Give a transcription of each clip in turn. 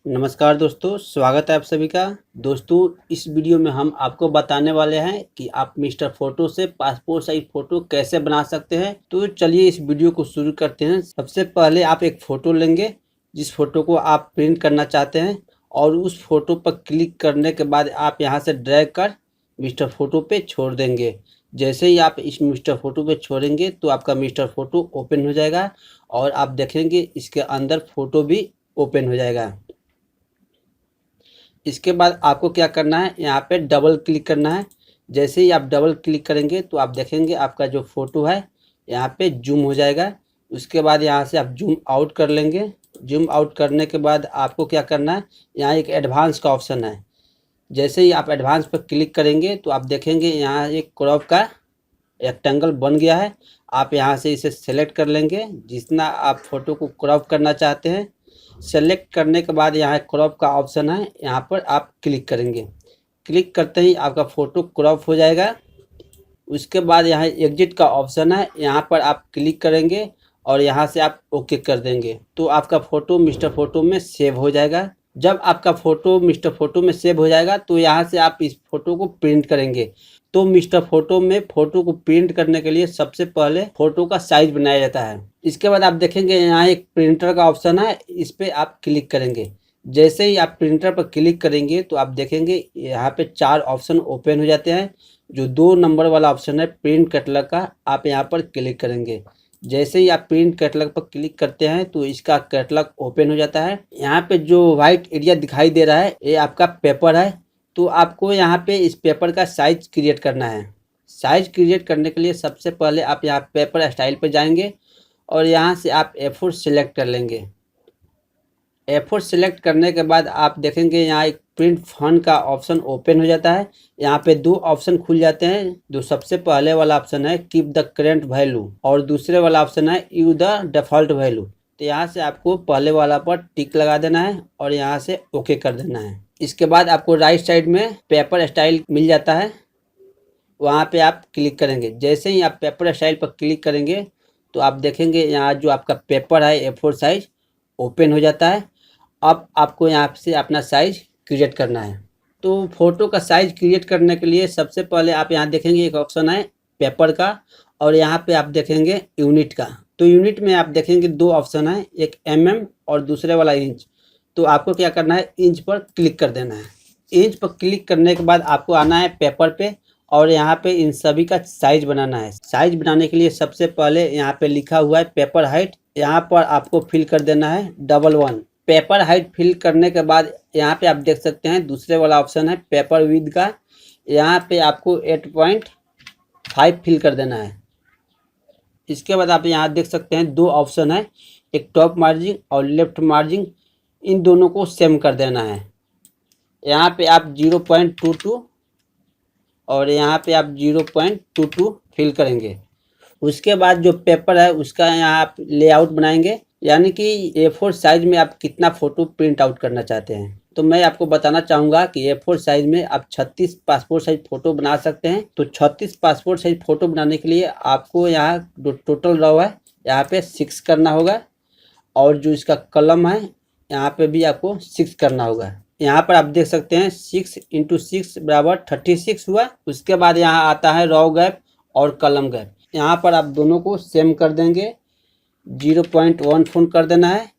नमस्कार दोस्तों, स्वागत है आप सभी का। दोस्तों, इस वीडियो में हम आपको बताने वाले हैं कि आप मिस्टर फोटो से पासपोर्ट साइज फोटो कैसे बना सकते हैं। तो चलिए इस वीडियो को शुरू करते हैं। सबसे पहले आप एक फ़ोटो लेंगे जिस फोटो को आप प्रिंट करना चाहते हैं, और उस फोटो पर क्लिक करने के बाद आप यहाँ से ड्रैग कर मिस्टर फोटो पे छोड़ देंगे। जैसे ही आप इस मिस्टर फोटो पे छोड़ेंगे तो आपका मिस्टर फोटो ओपन हो जाएगा और आप देखेंगे इसके अंदर फोटो भी ओपन हो जाएगा। इसके बाद आपको क्या करना है, यहाँ पे डबल क्लिक करना है। जैसे ही आप डबल क्लिक करेंगे तो आप देखेंगे आपका जो फ़ोटो है यहाँ पे जूम हो जाएगा। उसके बाद यहाँ से आप जूम आउट कर लेंगे। जूम आउट करने के बाद आपको क्या करना है, यहाँ एक एडवांस का ऑप्शन है। जैसे ही आप एडवांस पर क्लिक करेंगे तो आप देखेंगे यहाँ एक क्रॉप का रेक्टेंगल बन गया है। आप यहाँ से इसे सेलेक्ट कर लेंगे जितना आप फ़ोटो को क्रॉप करना चाहते हैं। सेलेक्ट करने के बाद यहाँ क्रॉप का ऑप्शन है, यहाँ पर आप क्लिक करेंगे। क्लिक करते ही आपका फ़ोटो क्रॉप हो जाएगा। उसके बाद यहाँ एग्जिट का ऑप्शन है, यहाँ पर आप क्लिक करेंगे और यहाँ से आप ओके कर देंगे तो आपका फ़ोटो मिस्टर फोटो में सेव हो जाएगा। जब आपका फ़ोटो मिस्टर फोटो में सेव हो जाएगा तो यहाँ से आप इस फोटो को प्रिंट करेंगे। तो मिस्टर फोटो में फ़ोटो को प्रिंट करने के लिए सबसे पहले फ़ोटो का साइज बनाया जाता है। इसके बाद आप देखेंगे यहाँ एक प्रिंटर का ऑप्शन है, इस पर आप क्लिक करेंगे। जैसे ही आप प्रिंटर पर क्लिक करेंगे तो आप देखेंगे यहाँ पे 4 ऑप्शन ओपन हो जाते हैं। जो 2 नंबर वाला ऑप्शन है प्रिंट कैटलॉग का, आप यहाँ पर क्लिक करेंगे। जैसे ही आप प्रिंट कैटलॉग पर क्लिक करते हैं तो इसका कैटलॉग ओपन हो जाता है। यहाँ पे जो वाइट एरिया दिखाई दे रहा है ये आपका पेपर है। तो आपको यहाँ पे इस पेपर का साइज क्रिएट करना है। साइज क्रिएट करने के लिए सबसे पहले आप यहाँ पेपर स्टाइल पर जाएंगे और यहाँ से आप A4 सिलेक्ट कर लेंगे। A4 सिलेक्ट करने के बाद आप देखेंगे यहाँ एक प्रिंट फॉन्ट का ऑप्शन ओपन हो जाता है। यहाँ पे 2 ऑप्शन खुल जाते हैं। जो सबसे पहले वाला ऑप्शन है कीप द करेंट वैल्यू और दूसरे वाला ऑप्शन है यू द डिफ़ॉल्ट वैल्यू। तो यहाँ से आपको पहले वाला पर टिक लगा देना है और यहाँ से ओके कर देना है। इसके बाद आपको राइट साइड में पेपर स्टाइल मिल जाता है, वहाँ पे आप क्लिक करेंगे। जैसे ही आप पेपर स्टाइल पर क्लिक करेंगे तो आप देखेंगे यहाँ जो आपका पेपर है A4 साइज ओपन हो जाता है। अब आपको यहाँ से अपना साइज क्रिएट करना है। तो फ़ोटो का साइज क्रिएट करने के लिए सबसे पहले आप यहाँ देखेंगे एक ऑप्शन है पेपर का और यहाँ पे आप देखेंगे यूनिट का। तो यूनिट में आप देखेंगे 2 ऑप्शन है, एक mm और दूसरे वाला इंच। तो आपको क्या करना है, इंच पर क्लिक कर देना है। इंच पर क्लिक करने के बाद आपको आना है पेपर पे और यहाँ पे इन सभी का साइज बनाना है। साइज बनाने के लिए सबसे पहले यहाँ पे लिखा हुआ है पेपर हाइट, यहाँ पर आपको फिल कर देना है 11। पेपर हाइट फिल करने के बाद यहाँ पे आप देख सकते हैं दूसरे वाला ऑप्शन है पेपर विड्थ का, यहाँ पे आपको 8.5 फिल कर देना है। इसके बाद आप यहाँ देख सकते हैं 2 ऑप्शन है, एक टॉप मार्जिन और लेफ्ट मार्जिन, इन दोनों को सेम कर देना है। यहाँ पे आप 0.22 और यहाँ पे आप 0.22 फिल करेंगे। उसके बाद जो पेपर है उसका यहाँ आप लेआउट बनाएंगे, यानी कि A4 साइज में आप कितना फ़ोटो प्रिंट आउट करना चाहते हैं। तो मैं आपको बताना चाहूँगा कि A4 साइज में आप 36 पासपोर्ट साइज फ़ोटो बना सकते हैं। तो 36 पासपोर्ट साइज फ़ोटो बनाने के लिए आपको यहाँ जो टोटल रॉ है यहाँ पे 6 करना होगा और जो इसका कलम है यहाँ पे भी आपको 6 करना होगा। यहाँ पर आप देख सकते हैं 6 × 6 बराबर 36 हुआ। उसके बाद यहाँ आता है रॉ गैप और कलम गैप, यहाँ पर आप दोनों को सेम कर देंगे, 0.14 कर देना है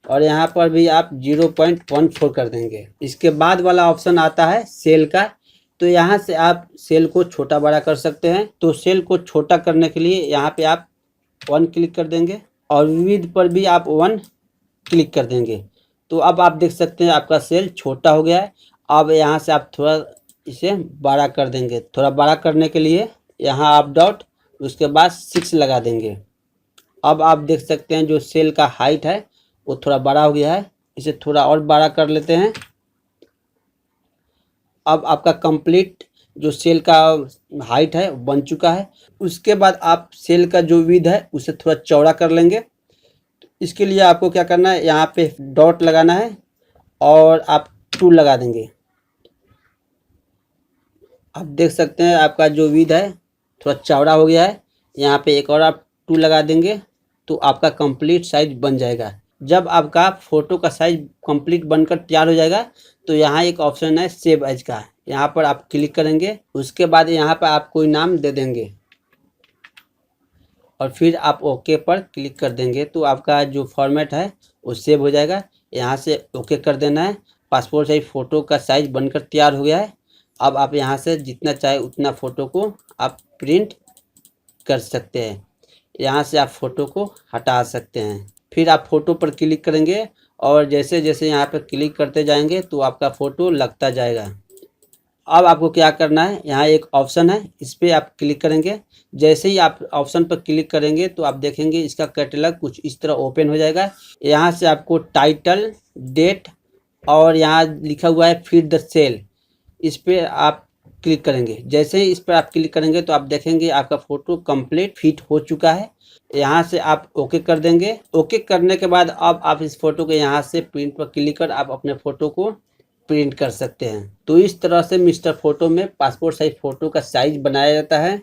और यहाँ पर भी आप 0.14 कर देंगे। इसके बाद वाला ऑप्शन आता है सेल का। तो यहाँ से आप सेल को छोटा बड़ा कर सकते हैं। तो सेल को छोटा करने के लिए यहाँ पे आप 1 क्लिक कर देंगे और विड्थ पर भी आप 1 क्लिक कर देंगे। तो अब आप देख सकते हैं आपका सेल छोटा हो गया है। अब यहाँ से आप थोड़ा इसे बड़ा कर देंगे। थोड़ा बड़ा करने के लिए यहाँ आप डॉट उसके बाद 6 लगा देंगे। अब आप देख सकते हैं जो सेल का हाइट है वो थोड़ा बड़ा हो गया है, इसे थोड़ा और बड़ा कर लेते हैं। अब आपका कंप्लीट जो सेल का हाइट है बन चुका है। उसके बाद आप सेल का जो विड्थ है उसे थोड़ा चौड़ा कर लेंगे। इसके लिए आपको क्या करना है, यहाँ पे डॉट लगाना है और आप 2 लगा देंगे। आप देख सकते हैं आपका जो विड्थ है थोड़ा चौड़ा हो गया है। यहाँ पे एक और आप 2 लगा देंगे तो आपका कंप्लीट साइज बन जाएगा। जब आपका फ़ोटो का साइज़ कंप्लीट बनकर तैयार हो जाएगा तो यहाँ एक ऑप्शन है सेव एज का, यहाँ पर आप क्लिक करेंगे। उसके बाद यहाँ पर आप कोई नाम दे देंगे और फिर आप ओके पर क्लिक कर देंगे तो आपका जो फॉर्मेट है वो सेव हो जाएगा। यहाँ से ओके कर देना है। पासपोर्ट साइज फ़ोटो का साइज़ बनकर तैयार हो गया है। अब आप यहाँ से जितना चाहे उतना फ़ोटो को आप प्रिंट कर सकते हैं। यहाँ से आप फ़ोटो को हटा सकते हैं। फिर आप फ़ोटो पर क्लिक करेंगे और जैसे जैसे यहाँ पर क्लिक करते जाएंगे तो आपका फ़ोटो लगता जाएगा। अब आपको क्या करना है, यहाँ एक ऑप्शन है, इस पर आप क्लिक करेंगे। जैसे ही आप ऑप्शन पर क्लिक करेंगे तो आप देखेंगे इसका कैटलॉग कुछ इस तरह ओपन हो जाएगा। यहाँ से आपको टाइटल, डेट और यहाँ लिखा हुआ है फीड द सेल, इस पर आप क्लिक करेंगे। जैसे ही इस पर आप क्लिक करेंगे तो आप देखेंगे आपका फ़ोटो कंप्लीट फिट हो चुका है। यहाँ से आप ओके कर देंगे। ओके करने के बाद अब आप इस फ़ोटो को यहाँ से प्रिंट पर क्लिक कर आप अपने फ़ोटो को प्रिंट कर सकते हैं। तो इस तरह से मिस्टर फ़ोटो में पासपोर्ट साइज़ फ़ोटो का साइज़ बनाया जाता है।